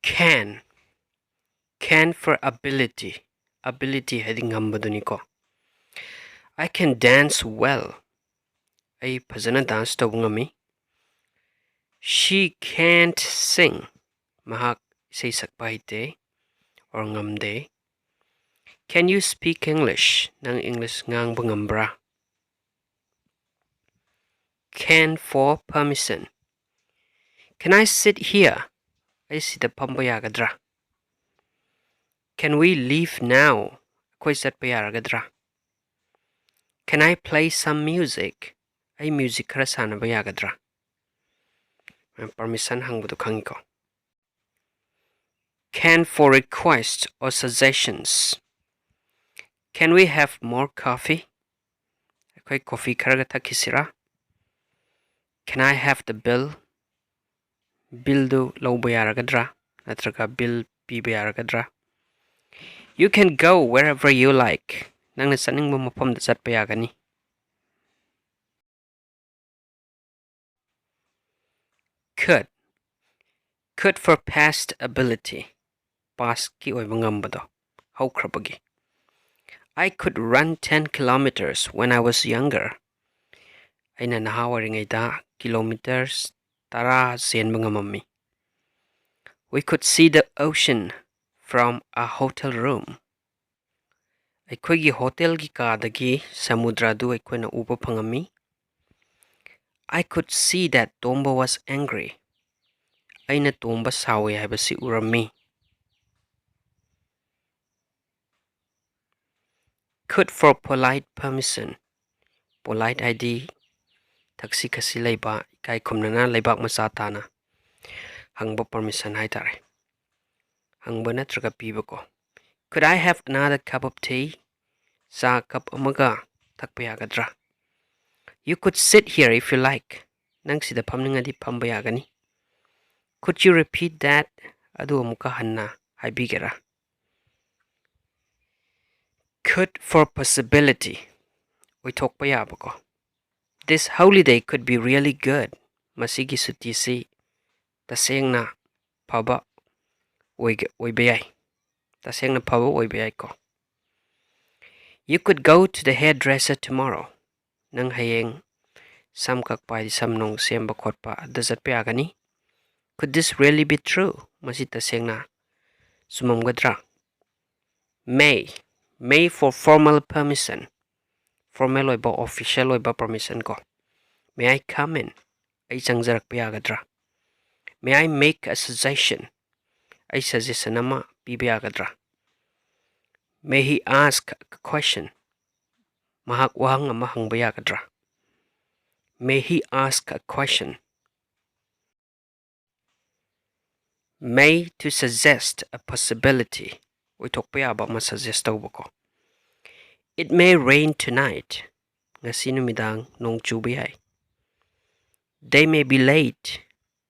Can. Can for ability. Ability hadi ngambaduni ko. I can dance well. Ay phazana dance tawba ngami. She can't sing. Mahak isay sakpa hite or ngamde. Can you speak English? Nang English ngang ngambra. Can for permission. Can I sit here? Ay sida pamba yagadra. Can we leave now? Ako'y satpa yaragadra. Can I play some music? Ay music kara sana ba yagadra. Permission hangbado khangi ko. Can for requests or suggestions. Can we have more coffee? Ako'y coffee karaga thakisira. Can I have the bill? Bill do lawba yaragadra. Natraga bill piba yaragadra. You can go wherever you like. Nang nasaning mo mapam da satpa yagani. Could. Could for past ability. Past ki oiba ngambado. Haukrabagi. I could run 10 kilometers when I was younger. Aina nahawaring ida kilometers tara sen ngamami. We could see the ocean from a hotel room. Aikoigi hotel gi kadagi samudra du aikoina uba pangami. I could see that Tomba was angry. Aina Tomba sawi habasi urami. Could for polite permission. Polite ID taksi kasi layba ikai kumnana laybak masatana. Hangba permission haitare. Hangba natraga piba ko. Could I have another cup of tea? Sa cup amaga takpayagadra. You could sit here if you like. Nang sida pamningadi pambayagani. Could you repeat that? Adu amuka hanna haibigera. Could for possibility. We talk payabako. This holiday could be really good. Masigi sutisi taseng na paba oibayay. Taseng na paba oibayay ko. You could go to the hairdresser tomorrow. Nang hayeng samkak pa di samnong semba kotpa dazat payagani. Could this really be true? Masita taseng na sumamgadra. May. May for formal permission. Formal oiba official oiba permission ko. May I come in? Ay sangzarak payagadra. May I make a suggestion? Ay suggestion nama bibiyagadra. May he ask a question? Mahak wahang amahang bayagadra. May he ask a question? May to suggest a possibility. We talk about ma-suggest ko. It may rain tonight. Nga sinumidang nong chubiyay. They may be late.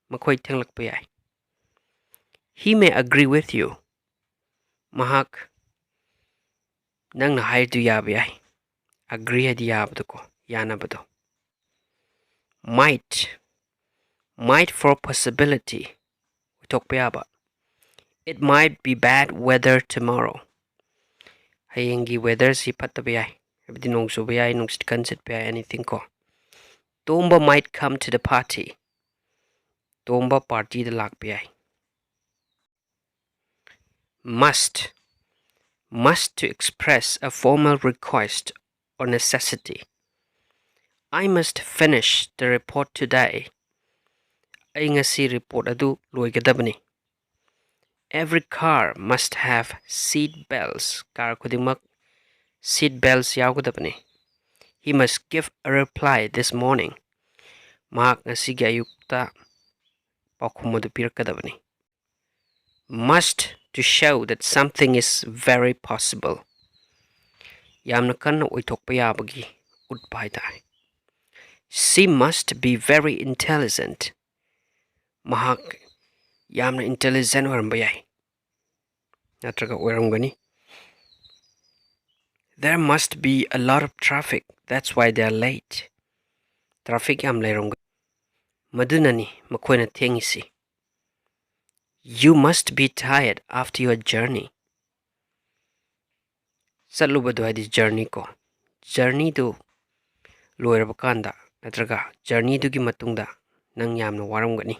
Makoy tenglak payay. He may agree with you. Mahak nang nahay du yabiyay. Agree hadi yabdo ko. Yana bado. Might. Might for possibility. We talk about. It might be bad weather tomorrow. Hayengi weather si patabiyay. Abdi nong subiyay nong stikansit payay anything ko. Tomba might come to the party. Tomba party the lakpiyay. Must. Must to express a formal request or necessity. I must finish the report today. Ay nga si report adu luigadabani. Every car must have seat belts. Car kudimak seat belts yagadabani. He must give a reply this morning. Mahak nga sige ayukta pakumadu pirkadabani. Must to show that something is very possible. Yamna kanna uitok payabagi utpay tayo. She must be very intelligent. Mahak yamna intelligent waram bayay. Natraga waram gani. There must be a lot of traffic. That's why they're late. Traffic yam lerong. Madunani makoy na tengisi. You must be tired after your journey. Chatlubado haidi journey ko. Journey du loiraba kanda natraga journey du gi matungda nang yamna waramgani.